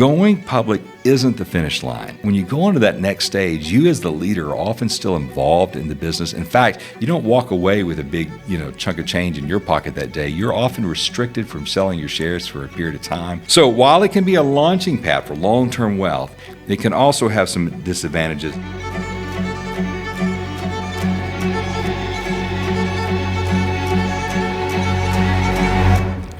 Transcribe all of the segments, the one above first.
Going public isn't the finish line. When you go on to that next stage, you as the leader are often still involved in the business. In fact, you don't walk away with a big, chunk of change in your pocket that day. You're often restricted from selling your shares for a period of time. So while it can be a launching pad for long-term wealth, it can also have some disadvantages.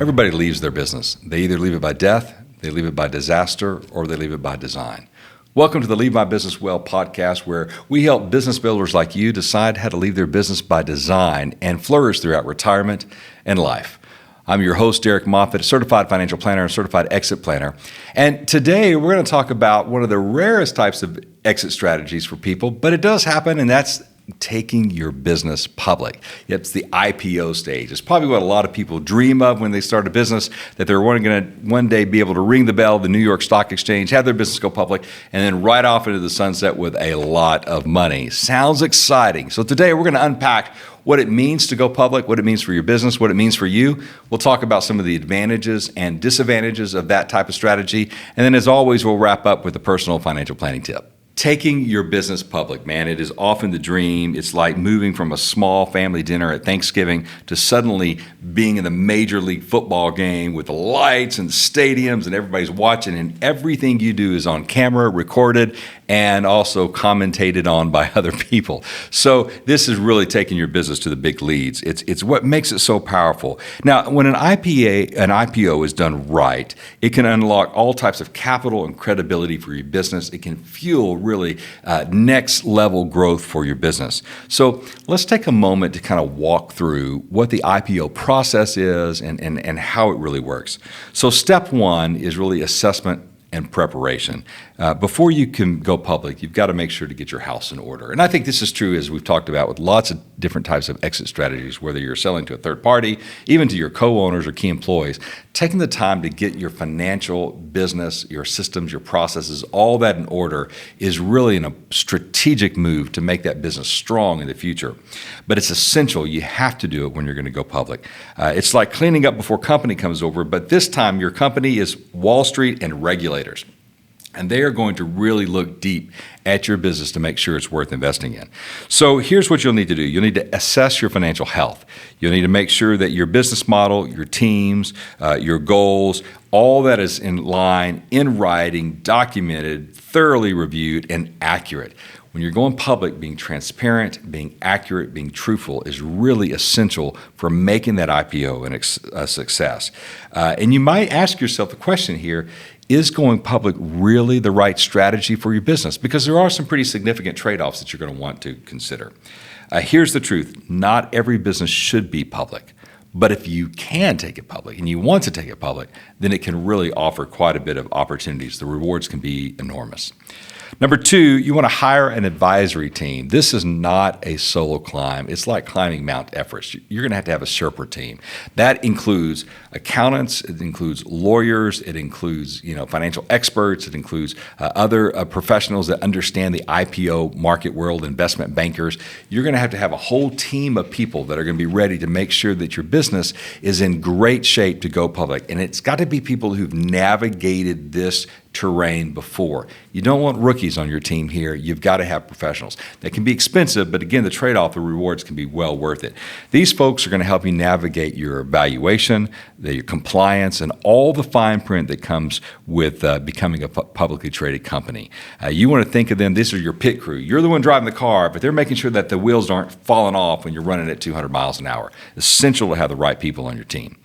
Everybody leaves their business. They either leave it by death, they leave it by disaster, or they leave it by design. Welcome to the Leave My Business Well podcast, where we help business builders like you decide how to leave their business by design and flourish throughout retirement and life. I'm your host, Derek Moffatt, a certified financial planner and certified exit planner. And today we're going to talk about one of the rarest types of exit strategies for people, but it does happen, and that's taking your business public. It's the IPO stage. It's probably what a lot of people dream of when they start a business, that they're going to one day be able to ring the bell of the New York Stock Exchange, have their business go public, and then ride off into the sunset with a lot of money. Sounds exciting. So today we're going to unpack what it means to go public, what it means for your business, what it means for you. We'll talk about some of the advantages and disadvantages of that type of strategy. And then as always, we'll wrap up with a personal financial planning tip. Taking your business public, man, it is often the dream. It's like moving from a small family dinner at Thanksgiving to suddenly being in the Major League Football game with the lights and the stadiums and everybody's watching, and everything you do is on camera, recorded, and also commentated on by other people. So this is really taking your business to the big leads. It's what makes it so powerful. Now, when an IPO is done right, it can unlock all types of capital and credibility for your business. It can fuel really next level growth for your business. So let's take a moment to kind of walk through what the IPO process is and how it really works. So step one is really assessment and preparation. Before you can go public, you've got to make sure to get your house in order. And I think this is true, as we've talked about, with lots of different types of exit strategies, whether you're selling to a third party, even to your co-owners or key employees. Taking the time to get your financial business, your systems, your processes, all that in order is really a strategic move to make that business strong in the future. But it's essential. You have to do it when you're going to go public. It's like cleaning up before company comes over, but this time your company is Wall Street and regulators. And they are going to really look deep at your business to make sure it's worth investing in. So here's what you'll need to do. You'll need to assess your financial health. You'll need to make sure that your business model, your teams, your goals, all that is in line, in writing, documented, thoroughly reviewed, and accurate. When you're going public, being transparent, being accurate, being truthful is really essential for making that IPO a success. And you might ask yourself the question here, is going public really the right strategy for your business? Because there are some pretty significant trade-offs that you're going to want to consider. Here's the truth. Not every business should be public. But if you can take it public and you want to take it public, then it can really offer quite a bit of opportunities. The rewards can be enormous. Number two, you want to hire an advisory team. This is not a solo climb. It's like climbing Mount Everest. You're going to have a Sherpa team. That includes accountants. It includes lawyers. It includes financial experts. It includes other professionals that understand the IPO market world, investment bankers. You're going to have a whole team of people that are going to be ready to make sure that your business is in great shape to go public. And it's got to be people who've navigated this terrain before. You don't want rookies on your team here. You've got to have professionals. They can be expensive, but again, the trade-off, the rewards can be well worth it. These folks are going to help you navigate your valuation, your compliance, and all the fine print that comes with becoming a publicly traded company. You want to think of them, these are your pit crew. You're the one driving the car, but they're making sure that the wheels aren't falling off when you're running at 200 miles an hour. Essential to have the right people on your team.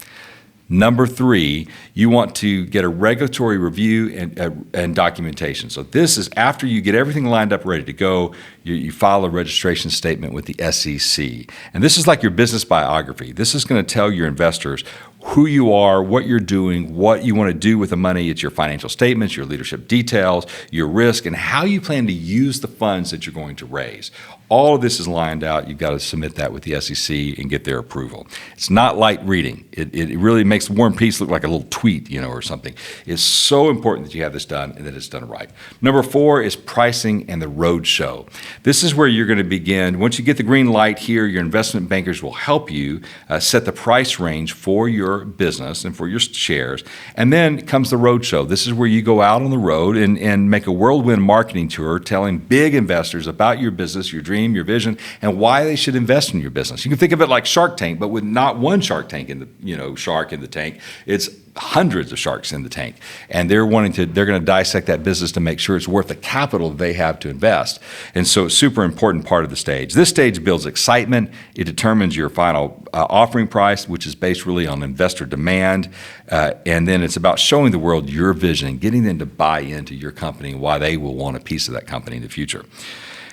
Number three, you want to get a regulatory review and documentation. So this is after you get everything lined up, ready to go, you file a registration statement with the SEC. And this is like your business biography. This is going to tell your investors who you are, what you're doing, what you want to do with the money. It's your financial statements, your leadership details, your risk, and how you plan to use the funds that you're going to raise. All of this is lined out. You've got to submit that with the SEC and get their approval. It's not light reading. It really makes War and Peace look like a little tweet, or something. It's so important that you have this done and that it's done right. Number four is pricing and the roadshow. This is where you're going to begin. Once you get the green light here, your investment bankers will help you set the price range for your your business and for your shares. And then comes the roadshow. This is where you go out on the road and make a whirlwind marketing tour telling big investors about your business, your dream, your vision, and why they should invest in your business. You can think of it like Shark Tank, but with not one shark in the tank. It's hundreds of sharks in the tank, and they're going to dissect that business to make sure it's worth the capital they have to invest. And so it's a super important part of the stage. This stage builds excitement. It determines your final offering price, which is based really on investor demand. And then it's about showing the world your vision and getting them to buy into your company and why they will want a piece of that company in the future.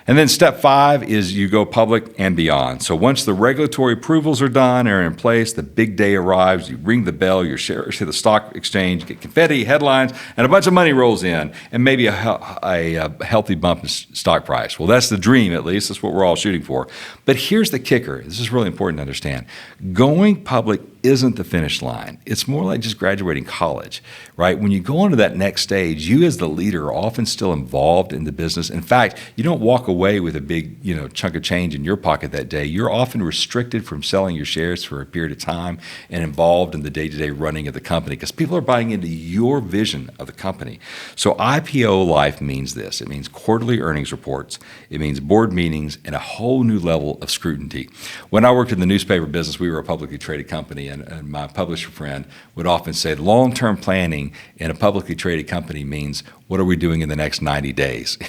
And then step 5 is you go public and beyond. So once the regulatory approvals are done, are in place, the big day arrives, you ring the bell, your shares hit the stock exchange, get confetti, headlines, and a bunch of money rolls in, and maybe a healthy bump in stock price. Well, that's the dream, at least. That's what we're all shooting for. But here's the kicker. This is really important to understand. Going public isn't the finish line. It's more like just graduating college, right? When you go on to that next stage, you as the leader are often still involved in the business. In fact, you don't walk away with a big, chunk of change in your pocket that day. You're often restricted from selling your shares for a period of time and involved in the day-to-day running of the company because people are buying into your vision of the company. So IPO life means this. It means quarterly earnings reports. It means board meetings and a whole new level of scrutiny. When I worked in the newspaper business, we were a publicly traded company, and my publisher friend would often say long-term planning in a publicly traded company means what are we doing in the next 90 days?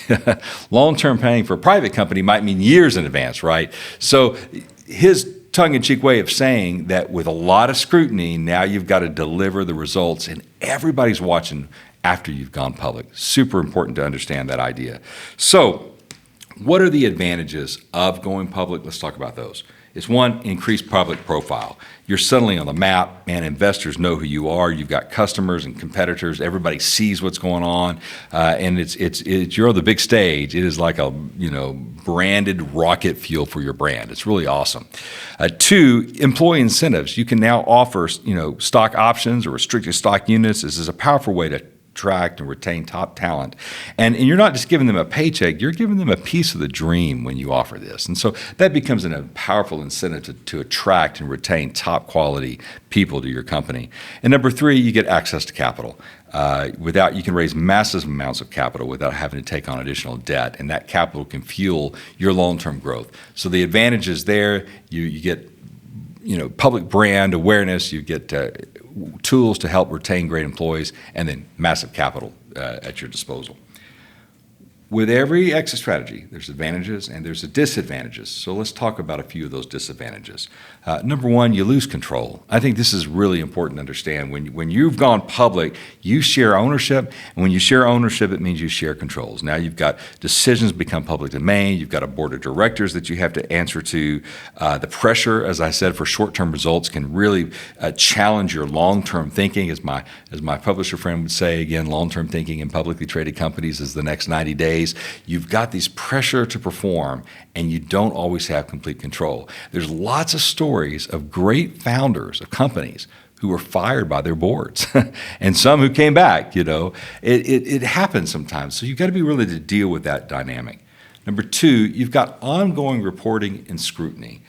Long-term planning for a private company might mean years in advance, right? So his tongue-in-cheek way of saying that with a lot of scrutiny, now you've got to deliver the results and everybody's watching after you've gone public. Super important to understand that idea. So what are the advantages of going public? Let's talk about those. It's one, increased public profile. You're suddenly on the map, and investors know who you are. You've got customers and competitors. Everybody sees what's going on, and you're on the big stage. It is like a branded rocket fuel for your brand. It's really awesome. 2, employee incentives. You can now offer stock options or restricted stock units. This is a powerful way to attract and retain top talent. And you're not just giving them a paycheck, you're giving them a piece of the dream when you offer this. And so that becomes a powerful incentive to attract and retain top quality people to your company. And number 3, you get access to capital. You can raise massive amounts of capital without having to take on additional debt, and that capital can fuel your long-term growth. So the advantages there, you get public brand awareness, you get tools to help retain great employees, and then massive capital at your disposal. With every exit strategy, there's advantages and there's disadvantages. So let's talk about a few of those disadvantages. Number 1, you lose control. I think this is really important to understand. When you've gone public, you share ownership, and when you share ownership, it means you share controls. Now you've got decisions become public domain. You've got a board of directors that you have to answer to. The pressure, as I said, for short-term results can really challenge your long-term thinking. As my publisher friend would say, again, long-term thinking in publicly traded companies is the next 90 days. You've got these pressure to perform, and you don't always have complete control. There's lots of stories of great founders of companies who were fired by their boards and some who came back. It happens sometimes. So you've got to be willing to deal with that dynamic. Number 2, you've got ongoing reporting and scrutiny.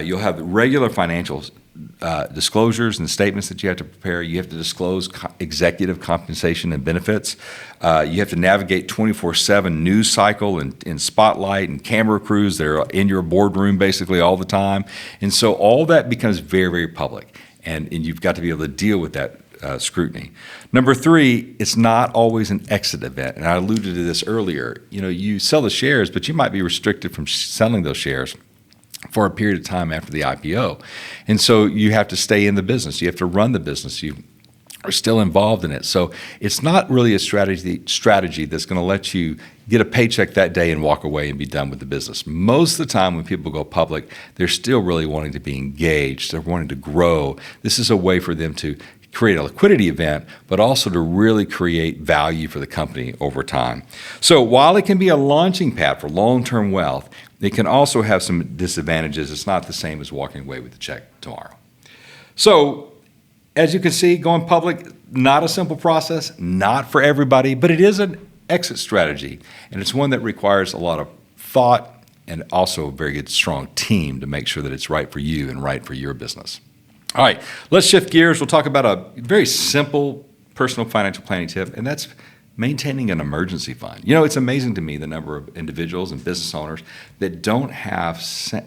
You'll have regular financial disclosures and statements that you have to prepare. You have to disclose executive compensation and benefits. You have to navigate 24/7 news cycle and spotlight and camera crews that are in your boardroom basically all the time. And so all that becomes very, very public, and you've got to be able to deal with that scrutiny. Number 3, it's not always an exit event, and I alluded to this earlier. You sell the shares, but you might be restricted from selling those shares for a period of time after the IPO. And so you have to stay in the business. You have to run the business. You are still involved in it. So it's not really a strategy that's going to let you get a paycheck that day and walk away and be done with the business. Most of the time when people go public, they're still really wanting to be engaged. They're wanting to grow. This is a way for them to create a liquidity event, but also to really create value for the company over time. So while it can be a launching pad for long-term wealth, it can also have some disadvantages. It's not the same as walking away with a check tomorrow. So as you can see, going public, not a simple process, not for everybody, but it is an exit strategy, and it's one that requires a lot of thought and also a very good, strong team to make sure that it's right for you and right for your business. All right, let's shift gears. We'll talk about a very simple personal financial planning tip, and that's maintaining an emergency fund. You know, it's amazing to me the number of individuals and business owners that don't have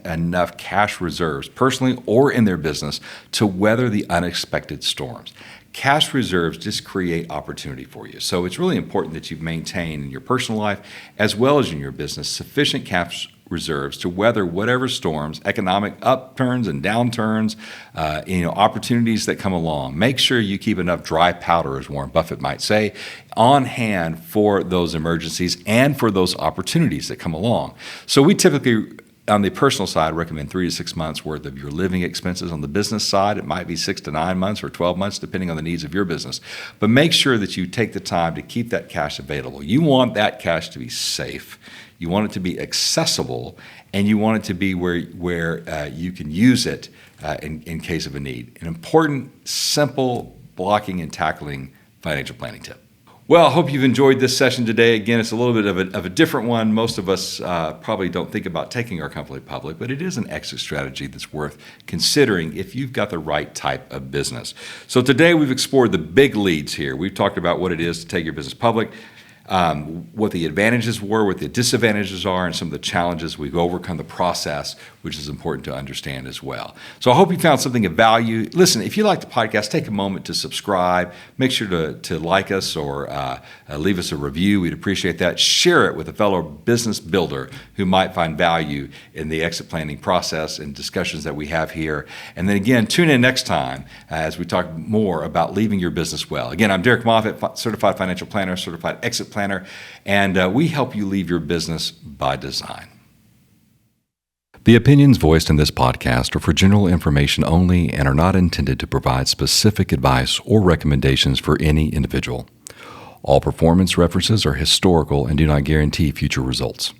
enough cash reserves, personally or in their business, to weather the unexpected storms. Cash reserves just create opportunity for you. So it's really important that you maintain in your personal life as well as in your business sufficient cash reserves to weather whatever storms, economic upturns and downturns, opportunities that come along. Make sure you keep enough dry powder, as Warren Buffett might say, on hand for those emergencies and for those opportunities that come along. So we typically, on the personal side, recommend 3 to 6 months worth of your living expenses. On the business side, it might be 6 to 9 months or 12 months, depending on the needs of your business. But make sure that you take the time to keep that cash available. You want that cash to be safe. You want it to be accessible, and you want it to be where you can use it in case of a need. An important, simple blocking and tackling financial planning tip. Well, I hope you've enjoyed this session today. Again, it's a little bit of a different one. Most of us probably don't think about taking our company public, but it is an exit strategy that's worth considering if you've got the right type of business. So today we've explored the big leads here. We've talked about what it is to take your business public, what the advantages were, what the disadvantages are, and some of the challenges. We've overcome the process, which is important to understand as well. So I hope you found something of value. Listen, if you like the podcast, take a moment to subscribe. Make sure to like us or leave us a review. We'd appreciate that. Share it with a fellow business builder who might find value in the exit planning process and discussions that we have here. And then again, tune in next time as we talk more about leaving your business well. Again, I'm Derek Moffatt, certified financial planner, certified exit planner, and we help you leave your business by design. The opinions voiced in this podcast are for general information only and are not intended to provide specific advice or recommendations for any individual. All performance references are historical and do not guarantee future results.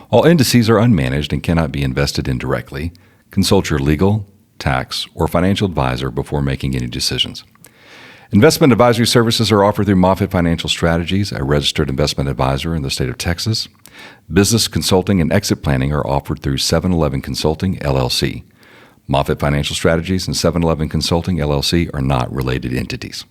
All indices are unmanaged and cannot be invested in directly. Consult your legal, tax, or financial advisor before making any decisions. Investment advisory services are offered through Moffatt Financial Strategies, a registered investment advisor in the state of Texas. Business consulting and exit planning are offered through 711 Consulting, LLC. Moffatt Financial Strategies and 711 Consulting, LLC are not related entities.